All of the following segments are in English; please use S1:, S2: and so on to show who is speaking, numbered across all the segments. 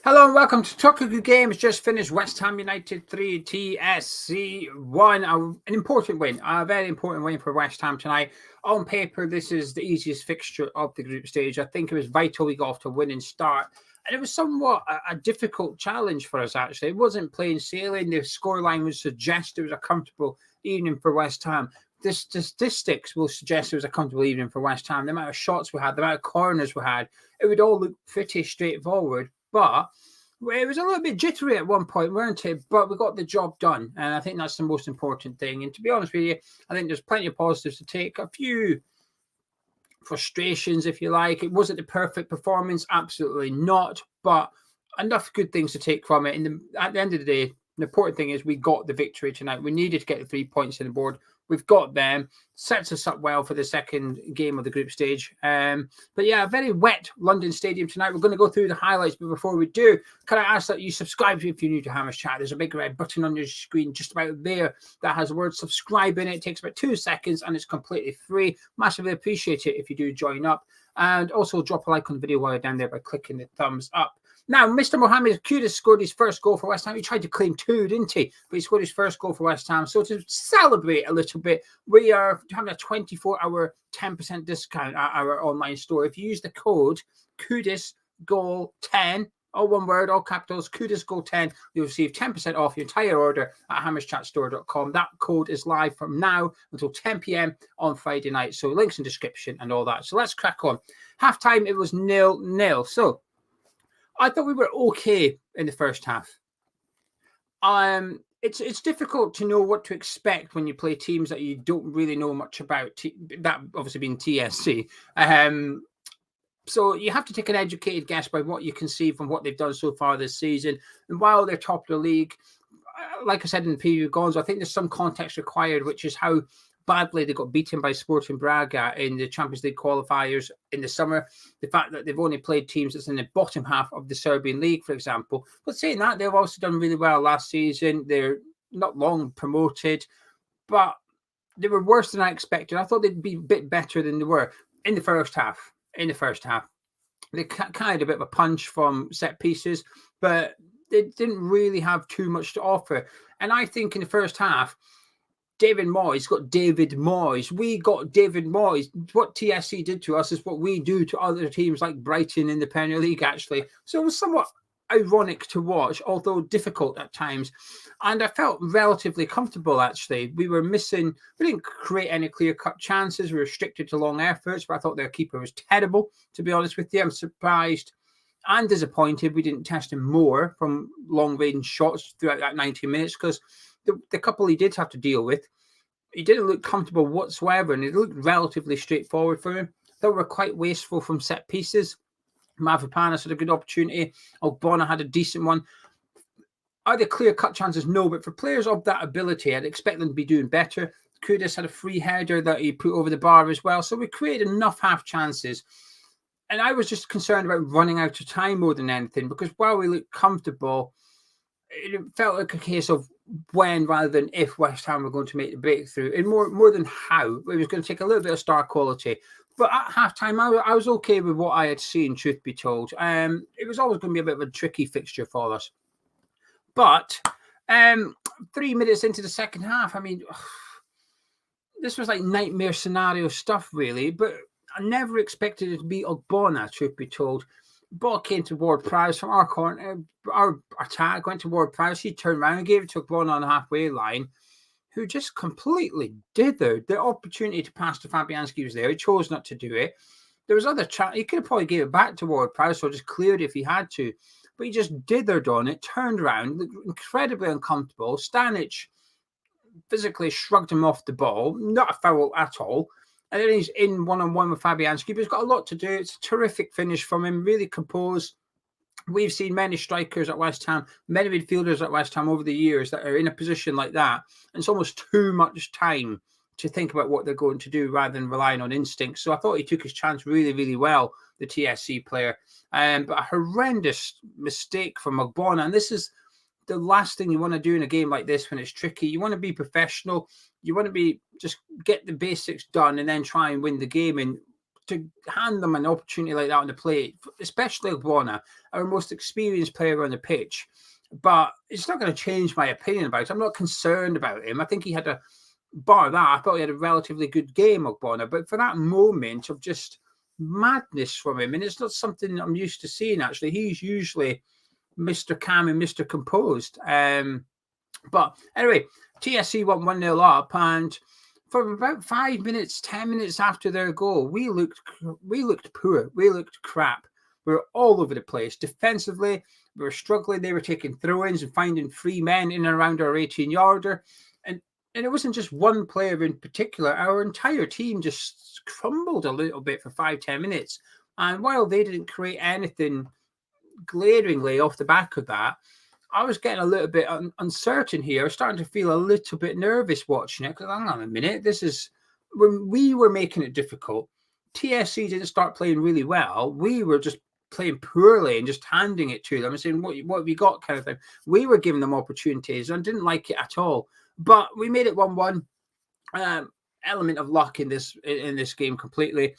S1: Hello and welcome to Talk a Good Games. Just finished West Ham United 3, TSC 1. An important win, a very important win for West Ham tonight. On paper, this is the easiest fixture of the group stage. I think it was vital we got off to a winning start. And it was somewhat a difficult challenge for us, actually. It wasn't plain sailing. The scoreline would suggest it was a comfortable evening for West Ham. The statistics will suggest it was a comfortable evening for West Ham. The amount of shots we had, the amount of corners we had, it would all look pretty straightforward. But it was a little bit jittery at one point, weren't it? But we got the job done. And I think that's the most important thing. And to be honest with you, I think there's plenty of positives to take. A few frustrations, if you like. It wasn't the perfect performance. Absolutely not. But enough good things to take from it. And at the end of the day, the important thing is we got the victory tonight. We needed to get the 3 points on the board. We've got them. Sets us up well for the second game of the group stage. But yeah, a very wet London Stadium tonight. We're going to go through the highlights, but before we do, can I ask that you subscribe if you're new to Hammers Chat? There's a big red button on your screen just about there that has the word subscribe in it. It takes about 2 seconds and it's completely free. Massively appreciate it if you do join up. And also drop a like on the video while you're down there by clicking the thumbs up. Now, Mr. Mohamed Kudus scored his first goal for West Ham. He tried to claim 2, didn't he? But he scored his first goal for West Ham. So to celebrate a little bit, we are having a 24-hour 10% discount at our online store. If you use the code KUDUSGOAL10, all one word, all capitals, KUDUSGOAL10, you'll receive 10% off your entire order at hammerschatstore.com. That code is live from now until 10 p.m. on Friday night. So links in description and all that. So let's crack on. Half-time, it was 0-0. So I thought we were okay in the first half. It's difficult to know what to expect when you play teams that you don't really know much about. That obviously being TSC. So you have to take an educated guess by what you can see from what they've done so far this season. And while they're top of the league, like I said in the preview goals, I think there's some context required, which is how badly they got beaten by Sporting Braga in the Champions League qualifiers in the summer. The fact that they've only played teams that's in the bottom half of the Serbian league, for example. But saying that, they've also done really well last season. They're not long promoted, but they were worse than I expected. I thought they'd be a bit better than they were in the first half. They kind of a bit of a punch from set pieces, but they didn't really have too much to offer. And I think in the first half, David Moyes got David Moyes. We got David Moyes. What TSC did to us is what we do to other teams like Brighton in the Premier League, actually. So it was somewhat ironic to watch, although difficult at times. And I felt relatively comfortable, actually. We didn't create any clear-cut chances. We were restricted to long efforts, but I thought their keeper was terrible, to be honest with you. I'm surprised and disappointed we didn't test him more from long-range shots throughout that 90 minutes, because the couple he did have to deal with, he didn't look comfortable whatsoever, and it looked relatively straightforward for him. They were quite wasteful from set pieces. Mavropanos had a good opportunity. Ogbonna had a decent one. Are there clear-cut chances? No, but for players of that ability, I'd expect them to be doing better. Kudus had a free header that he put over the bar as well. So we created enough half chances. And I was just concerned about running out of time more than anything, because while we looked comfortable, it felt like a case of when rather than if West Ham were going to make the breakthrough, and more than how. It was going to take a little bit of star quality. But at halftime, I was okay with what I had seen, truth be told. It was always going to be a bit of a tricky fixture for us. But 3 minutes into the second half, I mean, this was like nightmare scenario stuff, really. But I never expected it to be Ogbonna, truth be told. Ball came toward Prowse from our corner. Our attack went toward Prowse. He turned around and gave it to Ogbonna on the halfway line, who just completely dithered. The opportunity to pass to Fabianski was there. He chose not to do it. There was other chance. He could have probably gave it back toward Prowse or just cleared it if he had to. But he just dithered on it, turned around, looked incredibly uncomfortable. Stanic physically shrugged him off the ball. Not a foul at all. And then he's in one-on-one with Fabianski, but he's got a lot to do. It's a terrific finish from him, really composed. We've seen many strikers at West Ham, many midfielders at West Ham over the years that are in a position like that. And it's almost too much time to think about what they're going to do rather than relying on instinct. So I thought he took his chance really, really well, the TSC player. But a horrendous mistake from Ogbonna. And this is the last thing you want to do in a game like this when it's tricky. You want to be professional. You want to just get the basics done and then try and win the game. And to hand them an opportunity like that on the plate, especially Ogbonna, our most experienced player on the pitch. But it's not going to change my opinion about it. I'm not concerned about him. I think he had bar that, I thought he had a relatively good game, Ogbonna. But for that moment of just madness from him, and it's not something I'm used to seeing, actually. He's usually Mr. Calm and Mr. Composed. But anyway, TSC went 1-0 up, and for about 5 minutes, 10 minutes after their goal, we looked poor. We looked crap. We were all over the place. Defensively, we were struggling. They were taking throw-ins and finding free men in and around our 18-yarder. And it wasn't just one player in particular. Our entire team just crumbled a little bit for 5-10 minutes. And while they didn't create anything glaringly off the back of that, I was getting a little bit uncertain here. I was starting to feel a little bit nervous watching it, because hang on a minute, this is when we were making it difficult. TSC didn't start playing really well. We were just playing poorly and just handing it to them and saying, what have you got, kind of thing. We were giving them opportunities and didn't like it at all. But we made it 1-1. Element of luck in this game completely.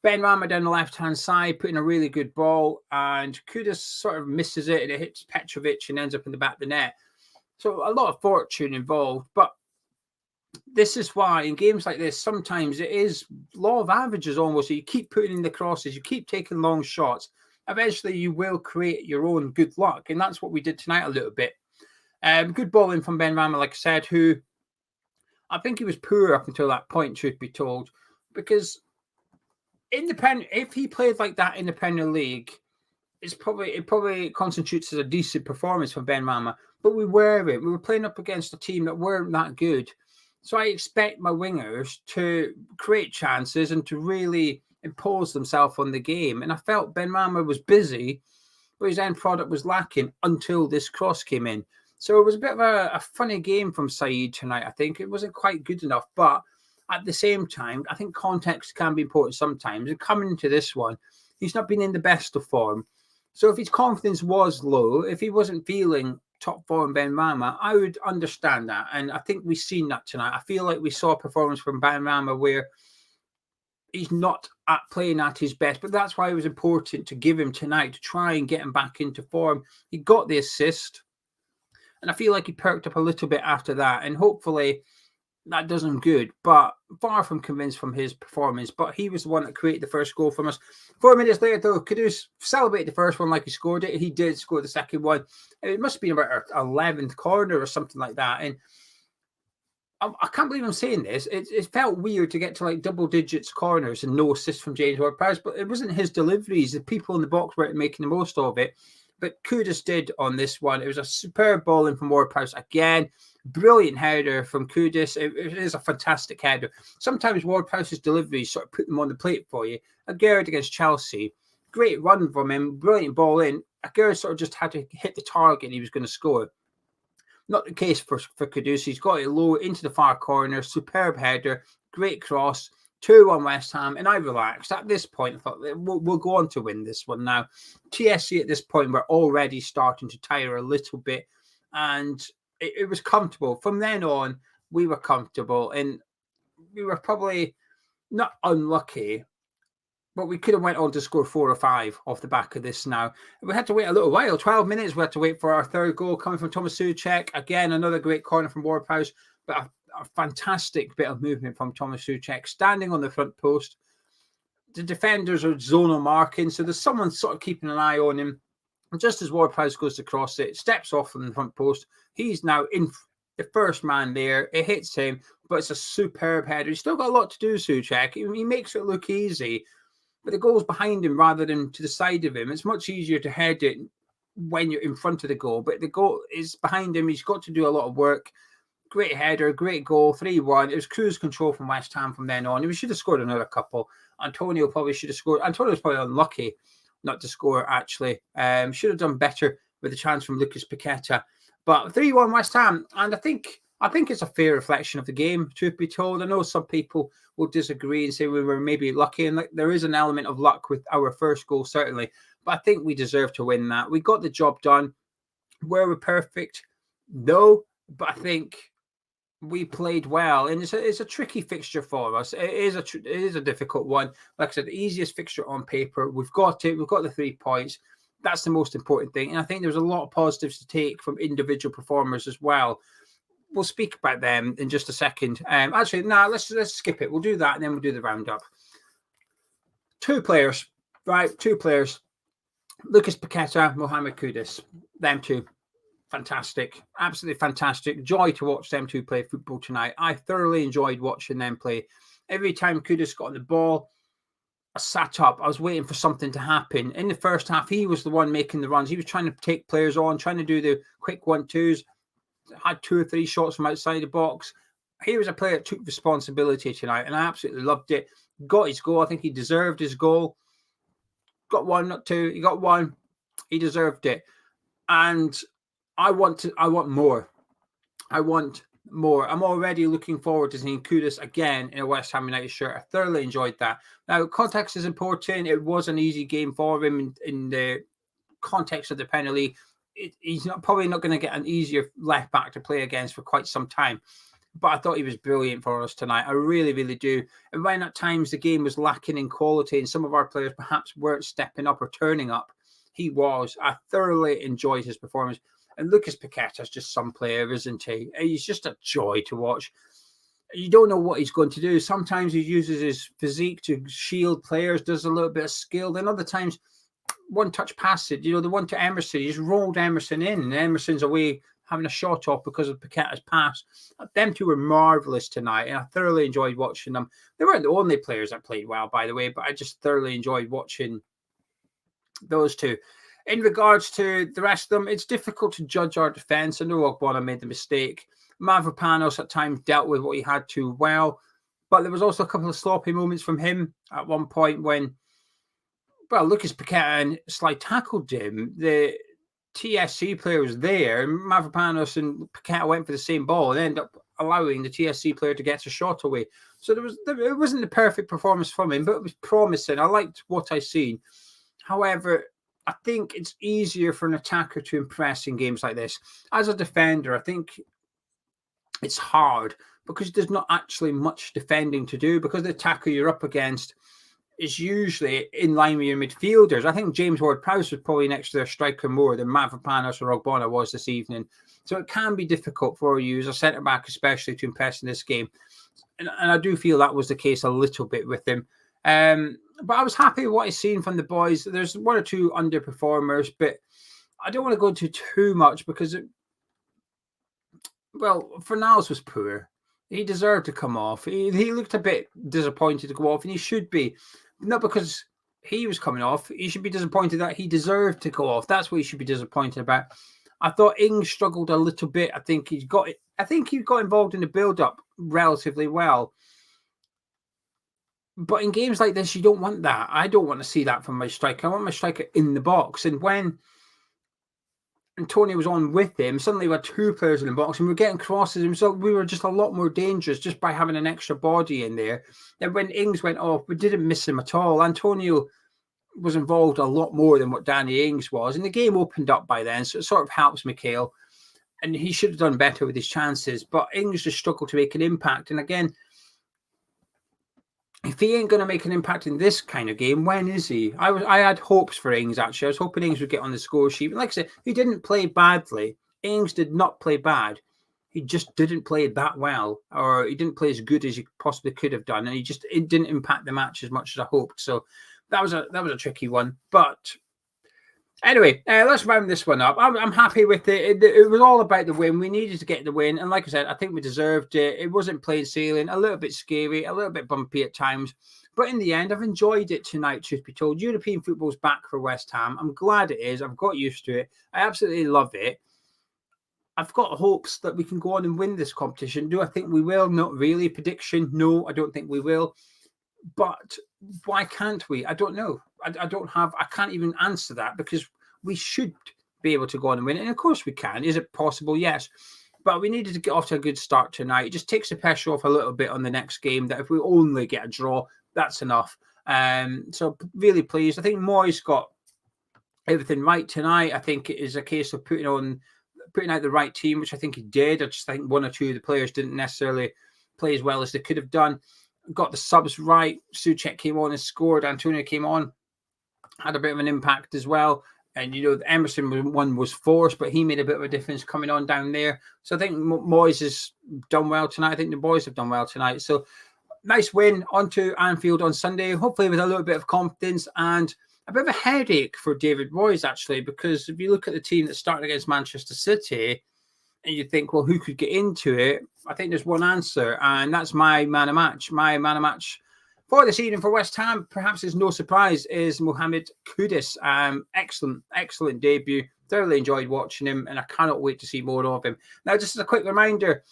S1: Ben Rama down the left-hand side, putting a really good ball, and Kudus sort of misses it, and it hits Petrovic and ends up in the back of the net. So a lot of fortune involved, but this is why in games like this, sometimes it is law of averages almost. So you keep putting in the crosses, you keep taking long shots. Eventually, you will create your own good luck, and that's what we did tonight a little bit. Good ball in from Ben Rama, like I said, who I think he was poor up until that point, truth be told, because if he played like that in the Premier League, it probably constitutes as a decent performance for Ben Rama. But we weren't. We were playing up against a team that weren't that good. So I expect my wingers to create chances and to really impose themselves on the game. And I felt Ben Rama was busy, but his end product was lacking until this cross came in. So it was a bit of a funny game from Saeed tonight, I think. It wasn't quite good enough, but at the same time, I think context can be important sometimes. And coming into this one, he's not been in the best of form. So if his confidence was low, if he wasn't feeling top form Ben Rama, I would understand that. And I think we've seen that tonight. I feel like we saw a performance from Ben Rama where he's not playing at his best. But that's why it was important to give him tonight, to try and get him back into form. He got the assist. And I feel like he perked up a little bit after that. And hopefully that does him good, but far from convinced from his performance. But he was the one that created the first goal from us. 4 minutes later, though, Kudus celebrated the first one like he scored it. He did score the second one. It must have been about our 11th corner or something like that. And I can't believe I'm saying this. It felt weird to get to like double digits corners and no assist from James Ward-Prowse, but it wasn't his deliveries. The people in the box weren't making the most of it. But Kudus did on this one. It was a superb ball in from Ward-Prowse again. Brilliant header from Kudus. It is a fantastic header. Sometimes Ward-Prowse's deliveries sort of put them on the plate for you. Aguerd against Chelsea. Great run from him. Brilliant ball in. Aguerd sort of just had to hit the target and he was going to score. Not the case for Kudus. He's got it low into the far corner. Superb header. Great cross. 2-1 West Ham, and I relaxed. At this point, I thought we'll go on to win this one now. TSC at this point were already starting to tire a little bit, and it was comfortable. From then on, we were comfortable, and we were probably not unlucky, but we could have went on to score 4 or 5 off the back of this now. We had to wait a little while, 12 minutes. We had to wait for our third goal coming from Thomas Souček. Again, another great corner from Ward-Prowse, but a fantastic bit of movement from Thomas Souček, standing on the front post. The defenders are zonal marking, so there's someone sort of keeping an eye on him. And just as Ward-Prowse goes to cross it, steps off from the front post. He's now in the first man there. It hits him, but it's a superb header. He's still got a lot to do, Souček. He makes it look easy, but the goal's behind him rather than to the side of him. It's much easier to head it when you're in front of the goal, but the goal is behind him. He's got to do a lot of work. Great header, great goal, 3-1. It was cruise control from West Ham from then on. We should have scored another couple. Antonio probably should have scored. Antonio was probably unlucky not to score, actually. Should have done better with a chance from Lucas Paqueta. But 3-1 West Ham. And I think it's a fair reflection of the game, truth be told. I know some people will disagree and say we were maybe lucky. And there is an element of luck with our first goal, certainly. But I think we deserve to win that. We got the job done. Were we perfect? No. But I think we played well, and it's a tricky fixture for us. It is a difficult one. Like I said, the easiest fixture on paper. We've got it. We've got the 3 points. That's the most important thing. And I think there's a lot of positives to take from individual performers as well. We'll speak about them in just a second. Actually, no, let's skip it. We'll do that, and then we'll do the roundup. 2 players, right? 2 players. Lucas Paqueta, Mohamed Kudus. Them 2. Fantastic, absolutely fantastic. Joy to watch them 2 play football tonight. I thoroughly enjoyed watching them play. Every time Kudus got on the ball, I sat up. I was waiting for something to happen. In the first half, he was the one making the runs. He was trying to take players on, trying to do the quick 1-2s, had 2 or 3 shots from outside the box. He was a player that took responsibility tonight, and I absolutely loved it. Got his goal. I think he deserved his goal. Got 1, not 2. He got 1. He deserved it. And I want more. I want more. I'm already looking forward to seeing Kudus again in a West Ham United shirt. I thoroughly enjoyed that. Now, context is important. It was an easy game for him in the context of the Premier League. He's probably not going to get an easier left back to play against for quite some time. But I thought he was brilliant for us tonight. I really, really do. And when at times the game was lacking in quality and some of our players perhaps weren't stepping up or turning up, he was. I thoroughly enjoyed his performance. And Lucas Paqueta is just some player, isn't he? He's just a joy to watch. You don't know what he's going to do. Sometimes he uses his physique to shield players, does a little bit of skill. Then other times, one-touch passage. The one to Emerson, he just rolled Emerson in, and Emerson's away having a shot off because of Paqueta's pass. Them 2 were marvellous tonight, and I thoroughly enjoyed watching them. They weren't the only players that played well, by the way, but I just thoroughly enjoyed watching those 2. In regards to the rest of them, it's difficult to judge our defence. I know Ogbonna made the mistake. Mavropanos at times dealt with what he had too well. But there was also a couple of sloppy moments from him at one point when, Lucas Paqueta and Sly tackled him. The TSC player was there. Mavropanos and Paqueta went for the same ball and ended up allowing the TSC player to get a shot away. So it wasn't the perfect performance from him, but it was promising. I liked what I seen. However, I think it's easier for an attacker to impress in games like this. As a defender, I think it's hard because there's not actually much defending to do because the attacker you're up against is usually in line with your midfielders. I think James Ward-Prowse was probably next to their striker more than Mavropanos or Ogbonna was this evening. So it can be difficult for you as a centre-back especially to impress in this game. And I do feel that was the case a little bit with him. But I was happy with what I've seen from the boys. There's 1 or 2 underperformers, but I don't want to go into too much because, Fornals was poor. He deserved to come off. He looked a bit disappointed to go off, and he should be. Not because he was coming off. He should be disappointed that he deserved to go off. That's what he should be disappointed about. I thought Ings struggled a little bit. I think he got involved in the build-up relatively well. But in games like this, you don't want that. I don't want to see that from my striker. I want my striker in the box. And when Antonio was on with him, suddenly we had 2 players in the box and we were getting crosses. And so we were just a lot more dangerous just by having an extra body in there. And when Ings went off, we didn't miss him at all. Antonio was involved a lot more than what Danny Ings was. And the game opened up by then. So it sort of helps Mikhail. And he should have done better with his chances. But Ings just struggled to make an impact. And again, if he ain't going to make an impact in this kind of game, when is he? I had hopes for Ings, actually. I was hoping Ings would get on the score sheet. But like I said, he didn't play badly. Ings did not play bad. He just didn't play that well, or he didn't play as good as he possibly could have done. And it didn't impact the match as much as I hoped. So that was a tricky one. But anyway, let's round this one up. I'm happy with it. It was all about the win. We needed to get the win. And like I said, I think we deserved it. It wasn't plain sailing, a little bit scary, a little bit bumpy at times. But in the end, I've enjoyed it tonight, truth be told. European football's back for West Ham. I'm glad it is. I've got used to it. I absolutely love it. I've got hopes that we can go on and win this competition. Do I think we will? Not really. Prediction? No, I don't think we will. But why can't we? I don't know. I can't even answer that because we should be able to go on and win it. And of course we can. Is it possible? Yes. But we needed to get off to a good start tonight. It just takes the pressure off a little bit on the next game that if we only get a draw, that's enough. So really pleased. I think Moyes got everything right tonight. I think it is a case of putting on putting out the right team, which I think he did. I just think one or two of the players didn't necessarily play as well as they could have done. Got the subs right. Souček came on and scored. Antonio came on, had a bit of an impact as well. And, you know, the Emerson one was forced, but he made a bit of a difference coming on down there. So I think Moyes has done well tonight. I think the boys have done well tonight. So nice win onto Anfield on Sunday, hopefully with a little bit of confidence and a bit of a headache for David Moyes, actually, because if you look at the team that started against Manchester City and you think, well, who could get into it? I think there's one answer, and that's my man of match. My man of match for this evening for West Ham, perhaps is no surprise, is Mohamed Kudus. Excellent debut. Thoroughly enjoyed watching him, and I cannot wait to see more of him. Now, just as a quick reminder,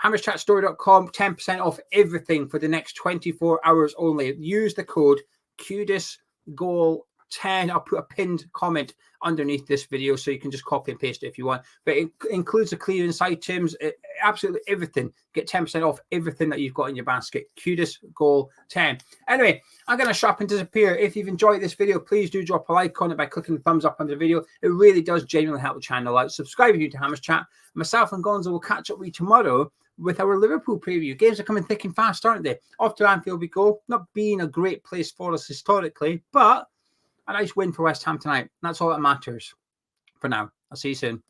S1: hammerschatstory.com, 10% off everything for the next 24 hours only. Use the code KUDUSGOAL10. I'll put a pinned comment underneath this video so you can just copy and paste it if you want. But it includes the clearance items, absolutely everything. Get 10% off everything that you've got in your basket. KUDUSGOAL10. Anyway, I'm going to shop and disappear. If you've enjoyed this video, please do drop a like on it by clicking the thumbs up under the video. It really does genuinely help the channel out. Subscribe if you're new to Hammers Chat. Myself and Gonzo will catch up with you tomorrow with our Liverpool preview. Games are coming thick and fast, aren't they? Off to Anfield we go. Not being a great place for us historically, but a nice win for West Ham tonight. That's all that matters for now. I'll see you soon.